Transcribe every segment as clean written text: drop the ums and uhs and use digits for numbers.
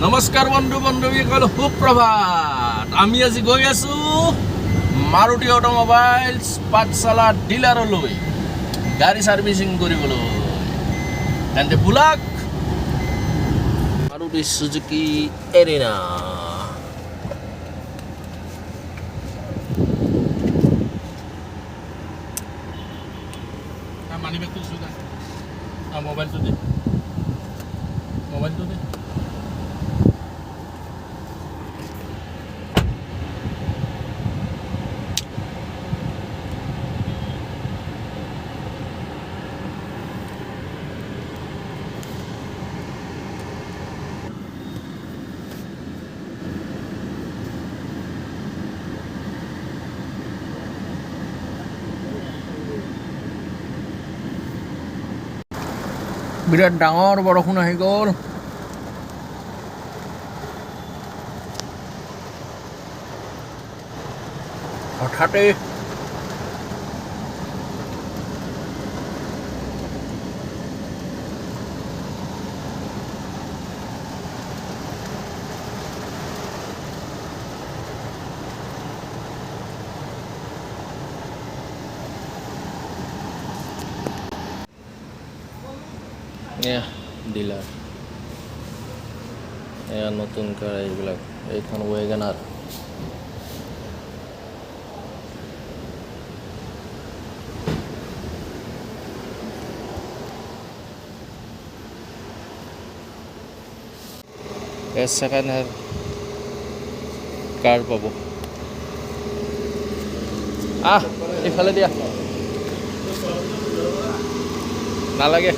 নমস্কাৰ বন্ধু বান্ধৱীসকল, সুপ্ৰভাত। আমি আজি গৈ আছো মাৰুতি অটোমোবাইলছ পাঠশালা ডিলাৰলৈ গাড়ী সাৰ্ভিসিং কৰিবলৈ। তেন্তে বুলাক মাৰুতি সুজুকি এৰিনা। মানি বেগটো দিছোঁ, মোবাইলটো দে, মোবাইলটো দে। বিৰাট ডাঙৰ বৰষুণ আহি গ'ল। হঠাতে ডিলাৰ, এয়া নতুন কাৰ, এইবিলাক এইখন ৱেগনাৰ। ছেকেণ্ড হেণ্ড কাৰ পাব। এইফালে দিয়া নালাগে।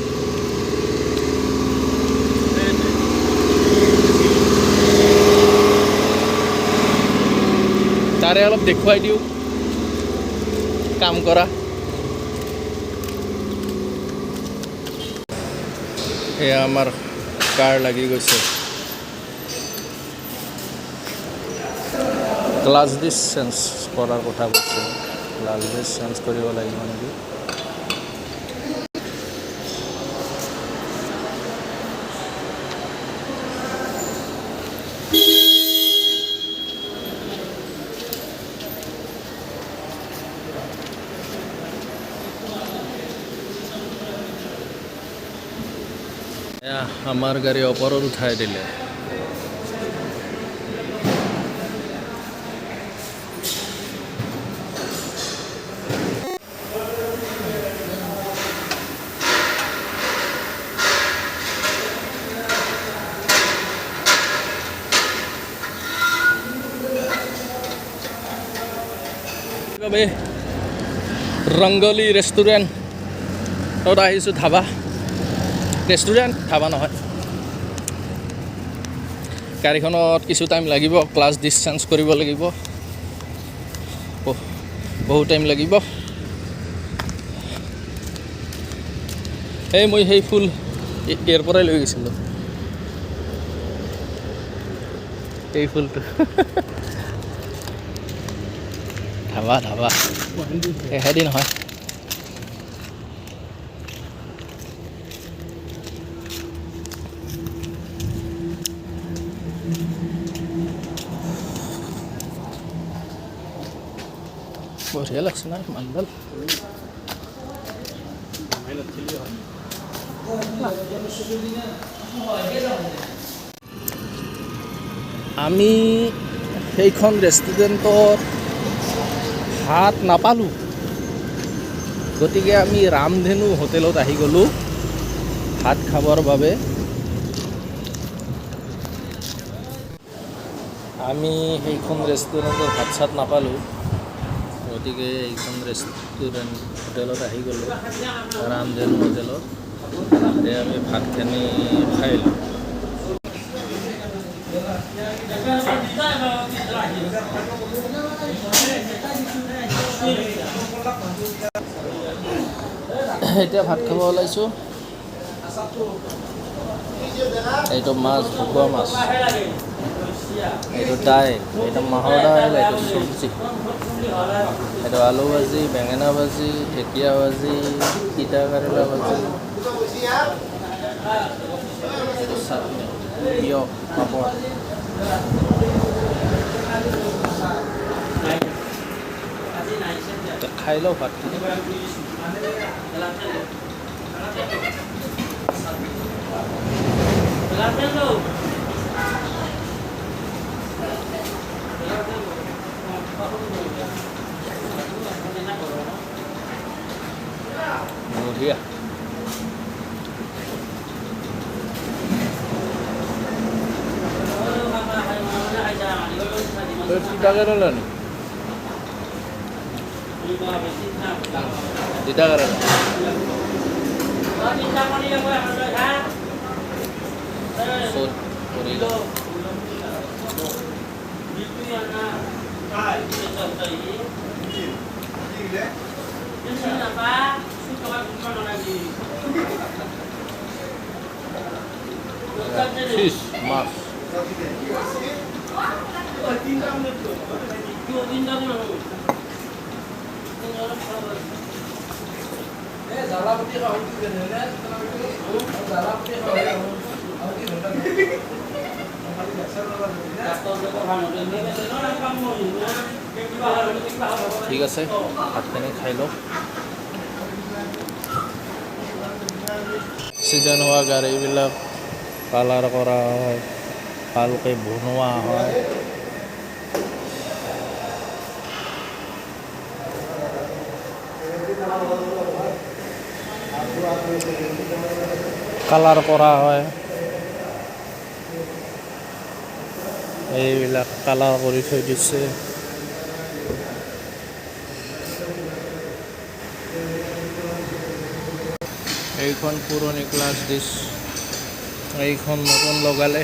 তাৰে অলপ দেখুৱাই দিওঁ কাম কৰা। এয়া আমাৰ কাৰ লাগি গৈছে। গ্লাছ ডিছ চেঞ্জ কৰাৰ কথা কৈছে। গ্লাছ ডিছ চেঞ্জ কৰিব লাগিব নেকি। আমাৰ গাড়ি ওপৰত উঠাই দিলে। ৰংগলী ৰেষ্টুৰেণ্টত আহিছোঁ। ধাবা ৰেষ্টুৰেণ্ট, ধাবা নহয়। গাড়ীখনত কিছু টাইম লাগিব। ক্লাছ ডিছচাৰ্জ কৰিব লাগিব, বহু টাইম লাগিব। মই সেই ফুল ইয়াৰ পৰাই লৈ গৈছিলোঁ, এই ফুলটো। ধাবা ধাবা এহেদি নহয়। বঢ়িয়া লাগছে না মালডাল। আমি সেইখন ৰেষ্টুৰেণ্টত ভাত নাপালোঁ, গতিকে আমি ৰামধেনু হোটেলত আহি গ'লোঁ ভাত খাবৰ বাবে। আমি সেইখন ৰেষ্টুৰেণ্টত ভাত চাত নাপালোঁ, গতিকে এইখন ৰেষ্টুৰেণ্ট হোটেলত আহি গ'লোঁ, ৰামধেনু হোটেলত। তাতে আমি ভাতখিনি খাইলোঁ। এতিয়া ভাত খাব ওলাইছোঁ। এইটো মাছ, ভকুৱা মাছ, এইটো দাইল, এইটো মাহৰ দাইল, এইটো চব্জি, এইটো আলু ভাজি, বেঙেনা ভাজি, ঢেকীয়া ভাজি, তিতা কেৰেলা ভাজি, এইটো চাটনি। তিয়হ পাপড় খাই লওঁ ভাতখিনি বঢ়িয়া তিতা কেৰেলা নি তিতা কেৰেলা Food Purila Fish, mas ঠিক আছে ভাতখিনি খাই লওঁ এক্সিডেণ্ট হোৱা গাড়ীবিলাক কালাৰ কৰা হয় ভালকৈ বনোৱা হয় কালাৰ কৰা হয় এইবিলাক কালাৰ কৰি থৈ দিছে এইখন পুৰণি ক্লাছ ডিছ এইখন নতুন লগালে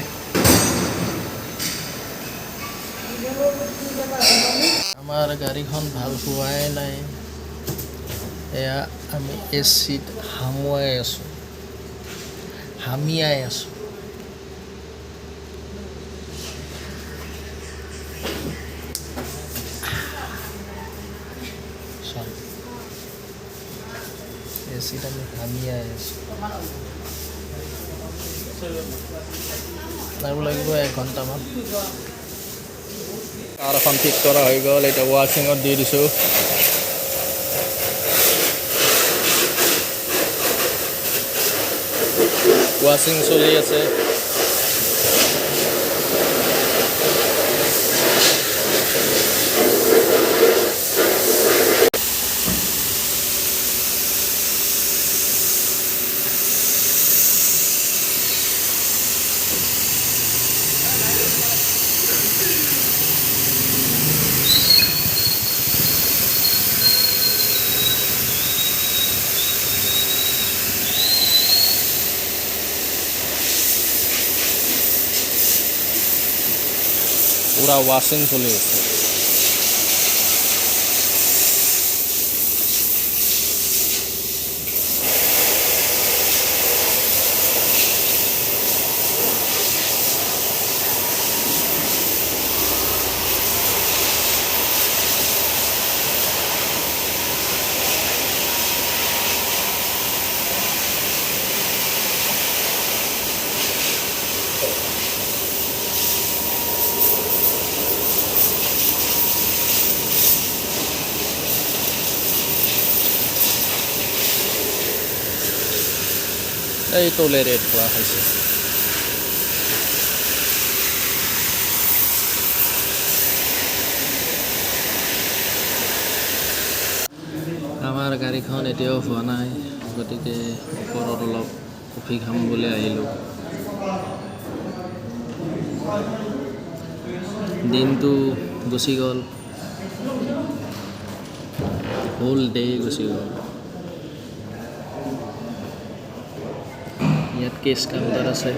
আমাৰ গাড়ীখন ভাল হোৱাই নাই এয়া আমি এচিত হামিয়াই আছোঁ এচিত আমি হামিয়াই আছোঁ আৰু লাগিব 1 ঘণ্টামান কাৰ এখন ঠিক কৰা হৈ গ'ল এতিয়া ৱাশ্বিঙত দি দিছোঁ ৱাশ্বিং চলি আছে पूरा वॉशिंग चले এই তলে ৰেড কৰা হৈছে আমাৰ গাড়ীখন এতিয়াও হোৱা নাই গতিকে ওপৰত অলপ কফি খাম বুলি আহিলোঁ দিনটো গুচি গ'ল হোল ডে গুচি গ'ল ইয়াত কেছ কাউণ্টাৰ আছে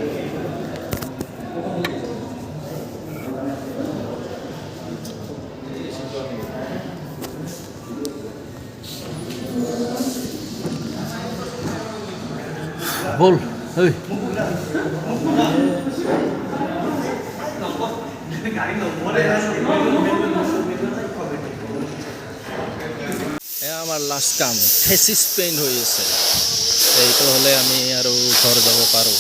বল এই এয়া আমাৰ লাষ্ট কাম থেচিছ পেইণ্ট হৈ আছে এইটো হ'লে আমি আৰু ঘৰ যাব পাৰোঁ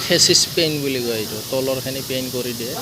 ফেচিছ পেইণ্ট বুলি কয় এইটো, তলৰখিনি পেইণ্ট কৰি দিয়ে।